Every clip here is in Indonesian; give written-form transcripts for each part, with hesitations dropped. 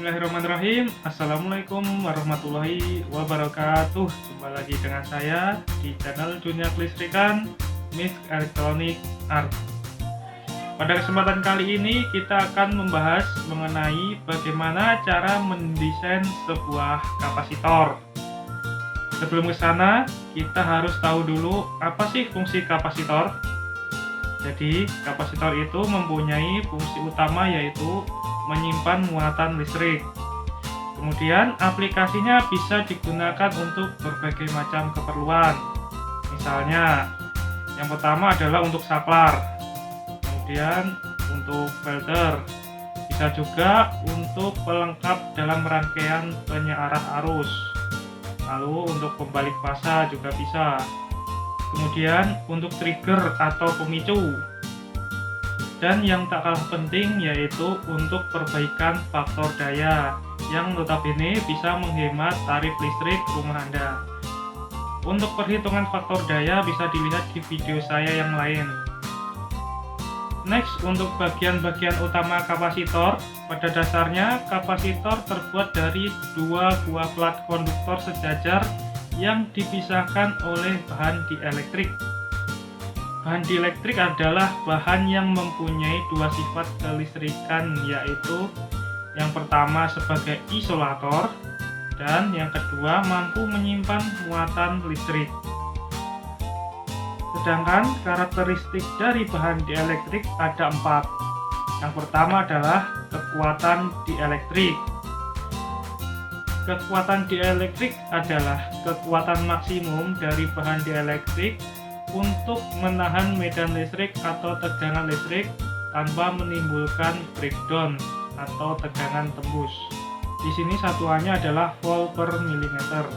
Bismillahirrahmanirrahim. Assalamualaikum warahmatullahi wabarakatuh. Jumpa lagi dengan saya di channel Dunia Kelistrikan Miss Electronic Art. Pada kesempatan kali ini kita akan membahas mengenai bagaimana cara mendesain sebuah kapasitor. Sebelum ke sana, kita harus tahu dulu apa sih fungsi kapasitor. Jadi, kapasitor itu mempunyai fungsi utama yaitu menyimpan muatan listrik. Kemudian aplikasinya bisa digunakan untuk berbagai macam keperluan. Misalnya, yang pertama adalah untuk saklar, kemudian untuk filter, bisa juga untuk pelengkap dalam rangkaian penyearah arus, lalu untuk pembalik fasa juga bisa, kemudian untuk trigger atau pemicu, dan yang tak kalah penting yaitu untuk perbaikan faktor daya yang notabene bisa menghemat tarif listrik rumah Anda. Untuk perhitungan faktor daya bisa dilihat di video saya yang lain. Next, untuk bagian-bagian utama kapasitor, pada dasarnya kapasitor terbuat dari dua buah plat konduktor sejajar yang dipisahkan oleh bahan dieelektrik. Bahan dieelektrik adalah bahan yang mempunyai dua sifat kelistrikan, yaitu yang pertama sebagai isolator dan yang kedua mampu menyimpan muatan listrik. Sedangkan karakteristik dari bahan dieelektrik ada 4. Yang pertama adalah kekuatan dieelektrik. Kekuatan dieelektrik adalah kekuatan maksimum dari bahan dieelektrik untuk menahan medan listrik atau tegangan listrik tanpa menimbulkan breakdown atau tegangan tembus. Di sini satuannya adalah volt per milimeter.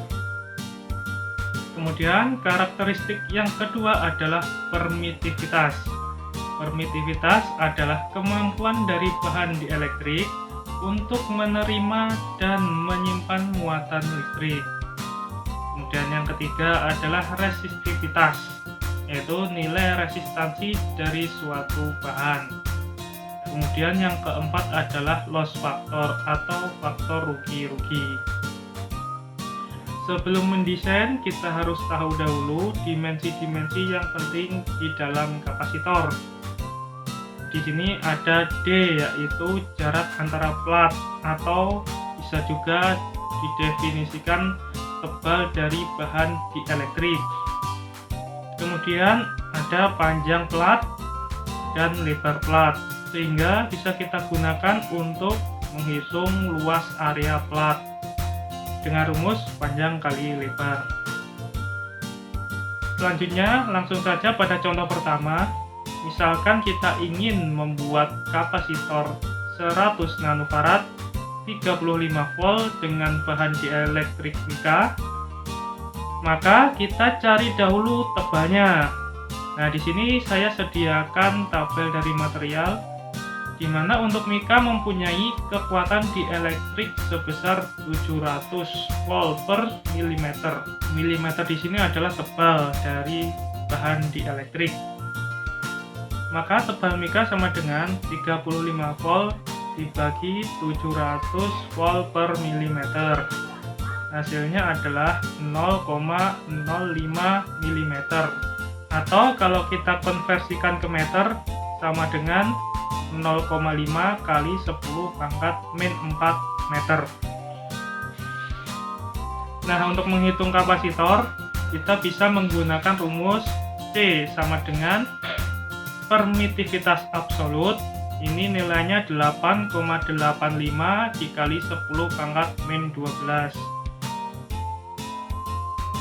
Kemudian karakteristik yang kedua adalah permitivitas. Permitivitas adalah kemampuan dari bahan dieelektrik untuk menerima dan menyimpan muatan listrik. Kemudian yang ketiga adalah resistivitas, yaitu nilai resistansi dari suatu bahan. Kemudian yang keempat adalah loss factor atau faktor rugi-rugi. Sebelum mendesain, kita harus tahu dahulu dimensi-dimensi yang penting di dalam kapasitor. Di sini ada D, yaitu jarak antara plat, atau bisa juga didefinisikan tebal dari bahan dieelektrik. Kemudian ada panjang plat dan lebar plat, sehingga bisa kita gunakan untuk menghitung luas area plat dengan rumus panjang kali lebar. Selanjutnya langsung saja pada contoh pertama. Misalkan kita ingin membuat kapasitor 100 nanofarad 35 volt dengan bahan dieelektrik mika, maka kita cari dahulu tebalnya. Nah, di sini saya sediakan tabel dari material, di mana untuk mika mempunyai kekuatan dieelektrik sebesar 700 volt per milimeter. Milimeter di sini adalah tebal dari bahan dieelektrik. Maka tebal mika sama dengan 35 volt dibagi 700 volt per milimeter. Hasilnya adalah 0,05 mm, atau kalau kita konversikan ke meter sama dengan 0,5 kali 10 pangkat min 4 meter. Nah, untuk menghitung kapasitor kita bisa menggunakan rumus C sama dengan permitivitas absolut. Ini nilainya 8,85 dikali 10 pangkat min 12.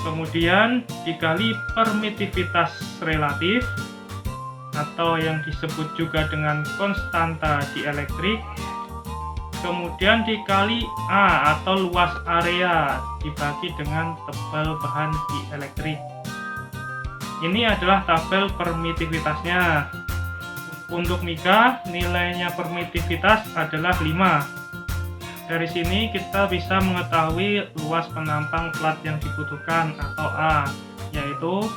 Kemudian dikali permitivitas relatif atau yang disebut juga dengan konstanta dieelektrik. Kemudian dikali A atau luas area dibagi dengan tebal bahan dieelektrik. Ini adalah tabel permitivitasnya. Untuk mika nilainya permitivitas adalah 5. Dari sini kita bisa mengetahui luas penampang plat yang dibutuhkan atau A, yaitu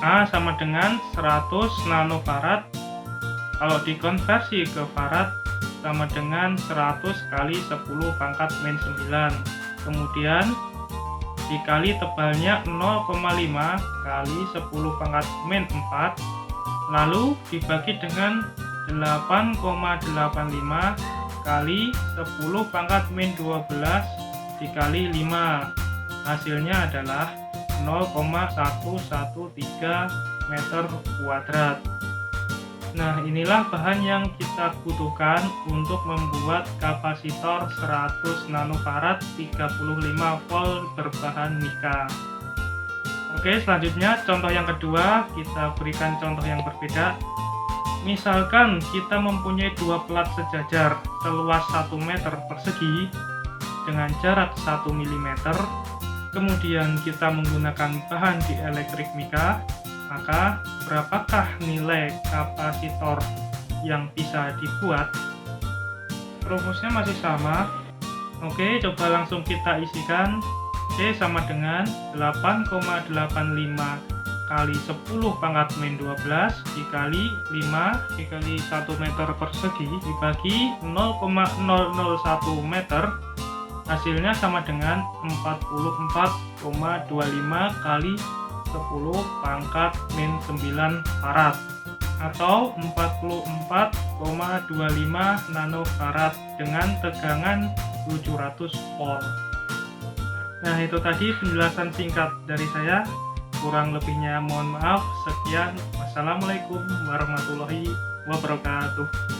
A sama dengan 100 nanofarad. Kalau dikonversi ke farad sama dengan 100 kali 10 pangkat min 9. Kemudian dikali tebalnya 0,5 kali 10 pangkat min 4, lalu dibagi dengan 8,85 kali 10 pangkat min 12 dikali 5. Hasilnya adalah 0,113 meter kuadrat. Nah, inilah bahan yang kita butuhkan untuk membuat kapasitor 100 nanofarad 35 volt berbahan mika. Oke, selanjutnya contoh yang kedua, kita berikan contoh yang berbeda. Misalkan kita mempunyai dua plat sejajar seluas 1 meter persegi dengan jarak 1 mm, kemudian kita menggunakan bahan dielektrik mika, maka berapakah nilai kapasitor yang bisa dibuat? Rumusnya masih sama. Oke, coba langsung kita isikan. C sama dengan 8,85 kali 10 pangkat min 12 dikali 5 dikali 1 meter persegi dibagi 0,001 meter. Hasilnya sama dengan 44,25 kali 10 pangkat min 9 farad atau 44,25 nanofarad dengan tegangan 700 volt. Nah, itu tadi penjelasan singkat dari saya. Kurang lebihnya mohon maaf. Sekian. Wassalamualaikum warahmatullahi wabarakatuh.